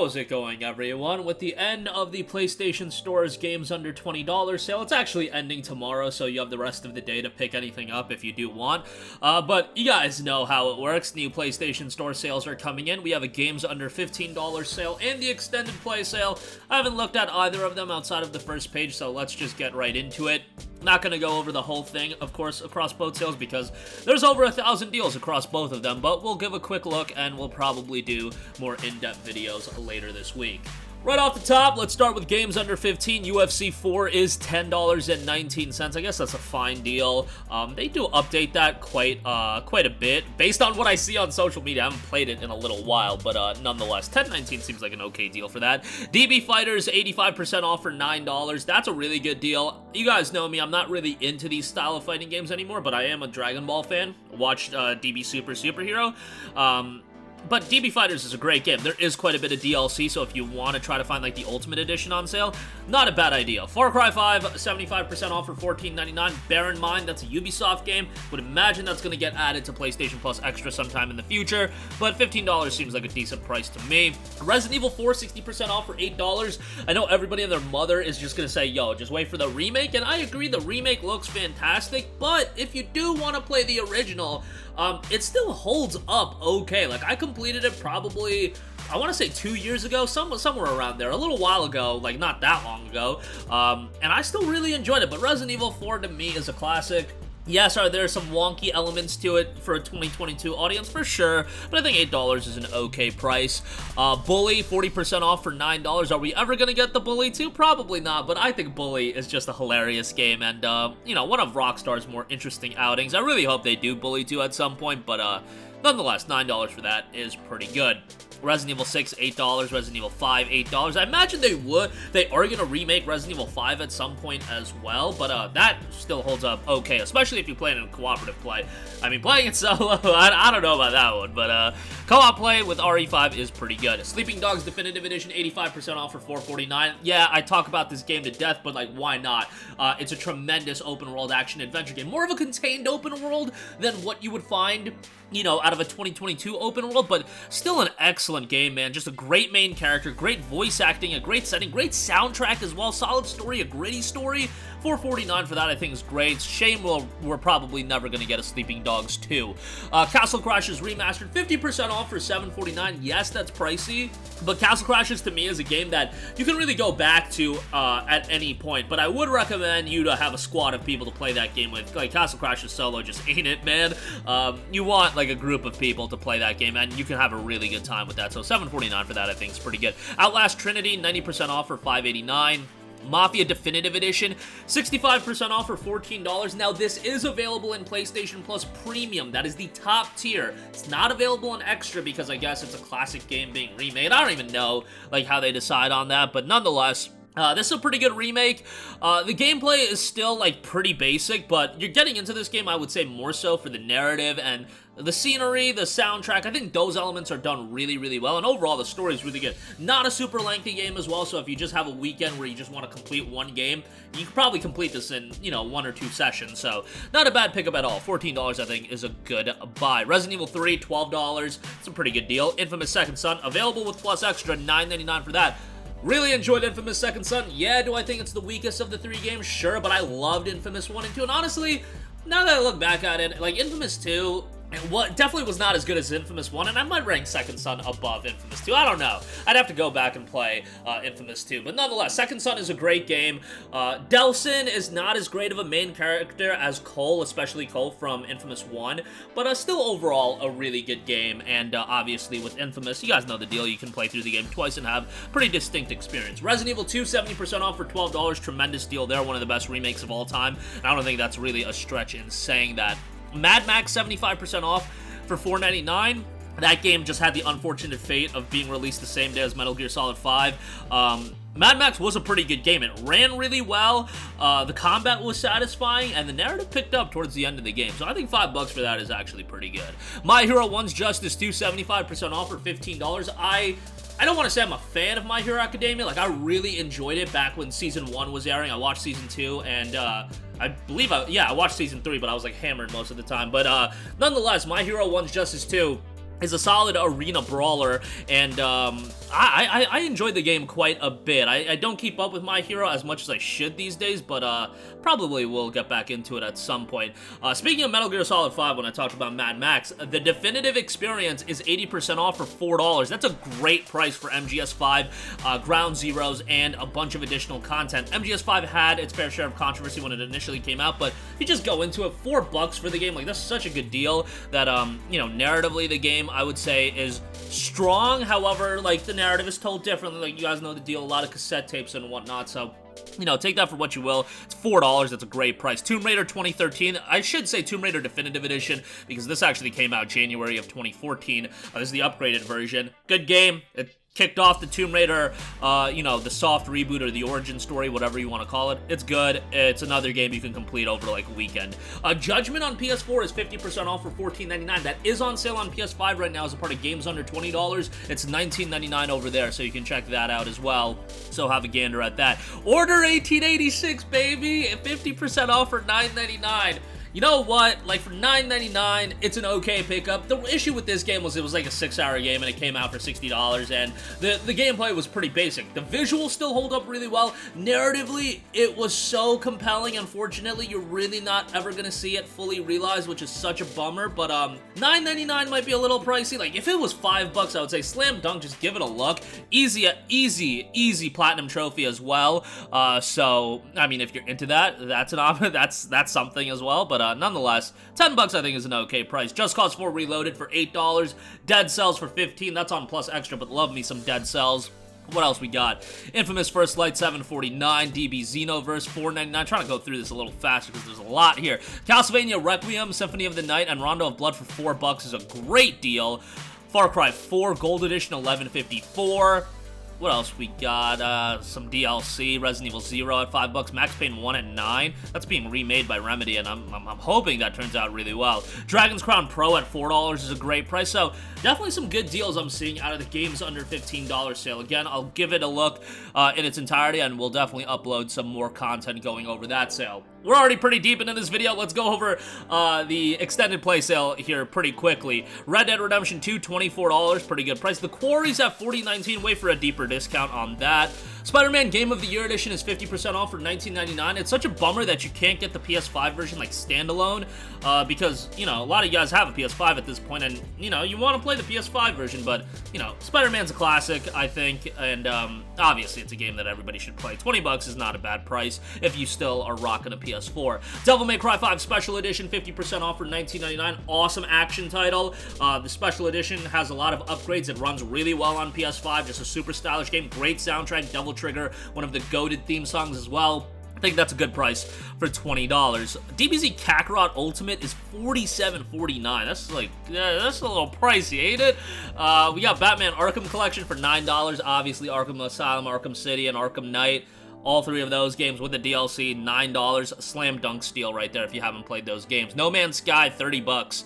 How's it going, everyone? With the end of the PlayStation Store's games under $20 sale, it's actually ending tomorrow, so you have the rest of the day to pick anything up if you do want. But you guys know how it works. New PlayStation Store sales are coming in. We have a games under $15 sale and the extended play sale. I haven't looked at either of them outside of the first page, so let's just get right into it. Not going to go over the whole thing, of course, across both sales because there's over 1,000 deals across both of them, but we'll give a quick look and we'll probably do more in-depth videos later this week. Right off the top, let's start with games under 15. UFC 4 is $10.19. I guess that's a fine deal. They do update that quite a bit. Based on what I see on social media, I haven't played it in a little while, but nonetheless, $10.19 seems like an okay deal for that. DB Fighters, 85% off for $9. That's a really good deal. You guys know me, I'm not really into these style of fighting games anymore, but I am a Dragon Ball fan. Watched DB Superhero. But DB Fighters is a great game. There is quite a bit of DLC, so if you want to try to find, like, the Ultimate Edition on sale, not a bad idea. Far Cry 5, 75% off for $14.99. Bear in mind, that's a Ubisoft game. Would imagine that's going to get added to PlayStation Plus Extra sometime in the future, but $15 seems like a decent price to me. Resident Evil 4, 60% off for $8. I know everybody and their mother is just going to say, yo, just wait for the remake, and I agree, the remake looks fantastic, but if you do want to play the original, it still holds up okay. Like, I completed it probably, I want to say 2 years ago, somewhere around there, a little while ago, like not that long ago, and I still really enjoyed it. But Resident Evil 4 to me is a classic. Yes, are there some wonky elements to it for a 2022 audience? For sure, but I think $8 is an okay price. Bully, 40% off for $9. Are we ever going to get the Bully 2? Probably not, but I think Bully is just a hilarious game and, you know, one of Rockstar's more interesting outings. I really hope they do Bully 2 at some point, but nonetheless, $9 for that is pretty good. Resident Evil 6, $8. Resident Evil 5, $8. I imagine they are going to remake Resident Evil 5 at some point as well, but that still holds up okay, especially if you play it in a cooperative play. I mean, playing it solo, I don't know about that one, but co-op play with RE5 is pretty good. Sleeping Dogs Definitive Edition, 85% off for $4.49. Yeah, I talk about this game to death, but like, why not? It's a tremendous open-world action-adventure game. More of a contained open world than what you would find, you know, out of a 2022 open world, but still an excellent game, man. Just a great main character, great voice acting, a great setting, great soundtrack as well, solid story, a gritty story. $4.49 for that, I think, is great. Shame we're probably never going to get a Sleeping Dogs 2. Castle Crashers Remastered, 50% off for $7.49. Yes, that's pricey, but Castle Crashers to me is a game that you can really go back to at any point, but I would recommend you to have a squad of people to play that game with. Like, Castle Crashers solo just ain't it, man. You want, like, a group of people to play that game, and you can have a really good time with that, so $7.49 for that, I think, is pretty good. Outlast Trinity, 90% off for $5.89. Mafia Definitive Edition, 65% off for $14. Now, this is available in PlayStation Plus Premium. That is the top tier. It's not available in Extra because I guess it's a classic game being remade. I don't even know, like, how they decide on that, but nonetheless, this is a pretty good remake. The gameplay is still, like, pretty basic, but you're getting into this game, I would say, more so for the narrative and the scenery, the soundtrack. I think those elements are done really, really well, and overall, the story is really good. Not a super lengthy game as well, so if you just have a weekend where you just want to complete one game, you could probably complete this in, you know, 1 or 2 sessions, so not a bad pickup at all. $14, I think, is a good buy. Resident Evil 3, $12. It's a pretty good deal. Infamous Second Son, available with Plus Extra, $9.99 for that. Really enjoyed Infamous Second Son. Yeah, do I think it's the weakest of the 3 games? Sure, but I loved Infamous 1 and 2, and honestly, now that I look back at it, like, Infamous 2, definitely was not as good as Infamous 1, and I might rank Second Son above Infamous 2. I don't know. I'd have to go back and play Infamous 2, but nonetheless, Second Son is a great game. Delsin is not as great of a main character as Cole, especially Cole from Infamous 1, but still overall a really good game, and obviously with Infamous, you guys know the deal. You can play through the game twice and have pretty distinct experience. Resident Evil 2, 70% off for $12. Tremendous deal there. One of the best remakes of all time, and I don't think that's really a stretch in saying that. Mad Max, 75% off for $4.99. That game just had the unfortunate fate of being released the same day as Metal Gear Solid 5. Mad Max was a pretty good game. It ran really well, the combat was satisfying, and the narrative picked up towards the end of the game. So I think $5 for that is actually pretty good. My Hero 1's Justice 2, 75% off for $15. I don't want to say I'm a fan of My Hero Academia. Like, I really enjoyed it back when Season 1 was airing. I watched Season 2, and I believe, I watched Season 3, but I was, like, hammered most of the time. But nonetheless, My Hero 1's Justice 2 is a solid arena brawler, and I enjoyed the game quite a bit. I don't keep up with My Hero as much as I should these days, but probably will get back into it at some point. Speaking of Metal Gear Solid 5, when I talked about Mad Max, the definitive experience is 80% off for $4. That's a great price for MGS5, Ground Zeroes, and a bunch of additional content. MGS5 had its fair share of controversy when it initially came out, but if you just go into it, $4 for the game, like, that's such a good deal that, you know, narratively, the game, I would say, is strong. However, like, the narrative is told differently. Like, you guys know the deal, a lot of cassette tapes and whatnot, so, you know, take that for what you will. It's $4. That's a great price. Tomb Raider 2013. I should say Tomb Raider Definitive Edition, because this actually came out January of 2014. This is the upgraded version. Good game. It kicked off the Tomb Raider, you know, the soft reboot or the origin story, whatever you want to call it. It's good. It's another game you can complete over, like, a weekend. Judgment on PS4 is 50% off for $14.99. That is on sale on PS5 right now as a part of games under $20. It's $19.99 over there, so you can check that out as well. So have a gander at that. Order 1886, baby! 50% off for $9.99. You know what? Like, for $9.99, it's an okay pickup. The issue with this game was it was like a 6-hour game and it came out for $60, and the gameplay was pretty basic. The visuals still hold up really well. Narratively, it was so compelling. Unfortunately, you're really not ever gonna see it fully realized, which is such a bummer, but $9.99 might be a little pricey. Like, if it was $5, I would say slam dunk, just give it a look. Easy platinum trophy as well. So, I mean, if you're into that, that's an option. That's something as well, but nonetheless, $10 I think is an okay price. Just Cause 4 Reloaded for $8. Dead Cells for $15. That's on Plus Extra, but love me some Dead Cells. What else we got? Infamous First Light, $7.49. DB Xenoverse, $4.99. Trying to go through this a little faster because there's a lot here. Castlevania Requiem, Symphony of the Night, and Rondo of Blood for $4 is a great deal. Far Cry 4 Gold Edition, $11.54. What else we got? Some DLC, Resident Evil 0 at $5, Max Payne 1 at $9. That's being remade by Remedy, and I'm hoping that turns out really well. Dragon's Crown Pro at $4 is a great price, so definitely some good deals I'm seeing out of the games under $15 sale. Again, I'll give it a look in its entirety, and we'll definitely upload some more content going over that sale. We're already pretty deep into this video. Let's go over the extended play sale here pretty quickly. Red Dead Redemption 2, $24, pretty good price. The Quarry's at $40.19. Wait for a deeper discount on that. Spider-Man Game of the Year Edition is 50% off for $19.99. It's such a bummer that you can't get the PS5 version, like, standalone, because, you know, a lot of you guys have a PS5 at this point, and, you know, you want to play the PS5 version, but, you know, Spider-Man's a classic, I think, and, obviously it's a game that everybody should play. $20 is not a bad price if you still are rocking a PS4. Devil May Cry 5 Special Edition, 50% off for $19.99. Awesome action title. The Special Edition has a lot of upgrades. It runs really well on PS5. Just a super stylish game. Great soundtrack. Devil Trigger, one of the goated theme songs as well. I think that's a good price for $20. DBZ Kakarot Ultimate is $47.49. That's like, that's a little pricey, ain't it? We got Batman Arkham Collection for $9. Obviously, Arkham Asylum, Arkham City, and Arkham Knight. All three of those games with the DLC, $9. Slam dunk steal right there if you haven't played those games. No Man's Sky, $30.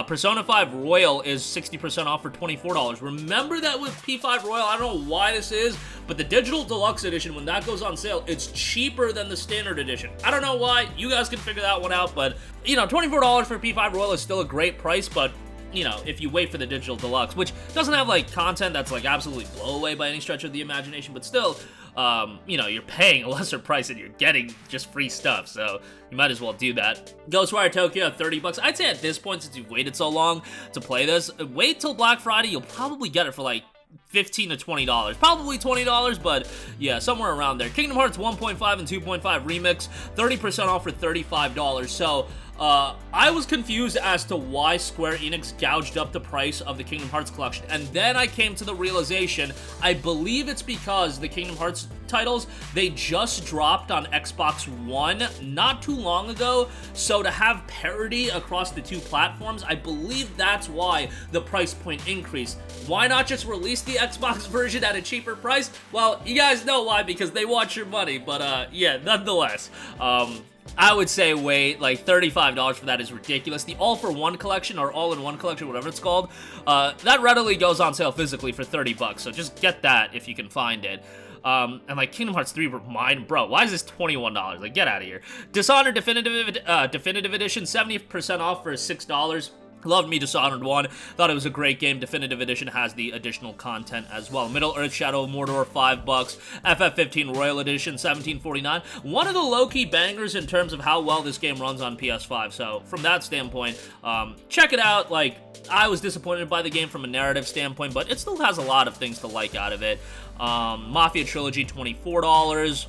Persona 5 Royal is 60% off for $24. Remember that with P5 Royal, I don't know why this is, but the Digital Deluxe Edition, when that goes on sale, it's cheaper than the Standard Edition. I don't know why. You guys can figure that one out, but, you know, $24 for P5 Royal is still a great price, but, you know, if you wait for the Digital Deluxe, which doesn't have, like, content that's, like, absolutely blow away by any stretch of the imagination, but still, you know, you're paying a lesser price and you're getting just free stuff, so you might as well do that. Ghostwire Tokyo, $30. I'd say at this point, since you've waited so long to play this, wait till Black Friday, you'll probably get it for, like, $15 to $20. Probably $20, but yeah, somewhere around there. Kingdom Hearts 1.5 and 2.5 Remix, 30% off for $35. So, I was confused as to why Square Enix gouged up the price of the Kingdom Hearts collection, and then I came to the realization, I believe it's because the Kingdom Hearts titles, they just dropped on Xbox One not too long ago, so to have parity across the two platforms, I believe that's why the price point increased. Why not just release the Xbox version at a cheaper price? Well, you guys know why, because they want your money, but yeah, nonetheless, I would say wait, like $35 for that is ridiculous. The All-for-One collection, or All-in-One collection, whatever it's called, that readily goes on sale physically for $30, so just get that if you can find it. And like Kingdom Hearts 3, mine, bro, why is this $21? Like, get out of here. Dishonored Definitive Edition, 70% off for $6. Loved me Dishonored 1. Thought it was a great game. Definitive Edition has the additional content as well. Middle-earth Shadow of Mordor, $5. FF15 Royal Edition, $17.49. One of the low-key bangers in terms of how well this game runs on PS5. So, from that standpoint, check it out. Like, I was disappointed by the game from a narrative standpoint, but it still has a lot of things to like out of it. Mafia Trilogy, $24.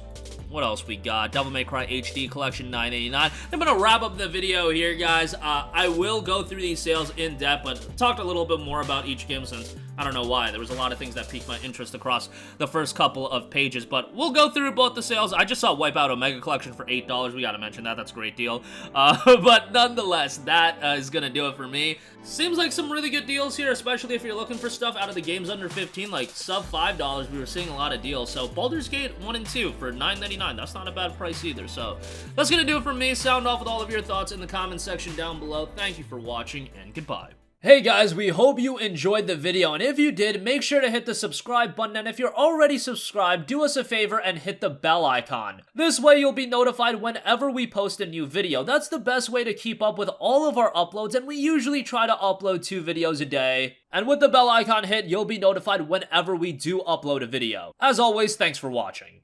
What else we got? Devil May Cry HD Collection, $9.89. I'm gonna wrap up the video here, guys. I will go through these sales in depth, but talked a little bit more about each game since I don't know why. There was a lot of things that piqued my interest across the first couple of pages, but we'll go through both the sales. I just saw Wipeout Omega Collection for $8. We gotta mention that. That's a great deal. But nonetheless, that is gonna do it for me. Seems like some really good deals here, especially if you're looking for stuff out of the games under 15, like sub $5. We were seeing a lot of deals. So Baldur's Gate 1 and 2 for $9.99. That's not a bad price either. So that's gonna do it for me. Sound off with all of your thoughts in the comment section down below. Thank you for watching, and goodbye. Hey guys, we hope you enjoyed the video, and if you did, make sure to hit the subscribe button, and if you're already subscribed, do us a favor and hit the bell icon. This way you'll be notified whenever we post a new video. That's the best way to keep up with all of our uploads, and we usually try to upload 2 videos a day. And with the bell icon hit, you'll be notified whenever we do upload a video. As always, thanks for watching.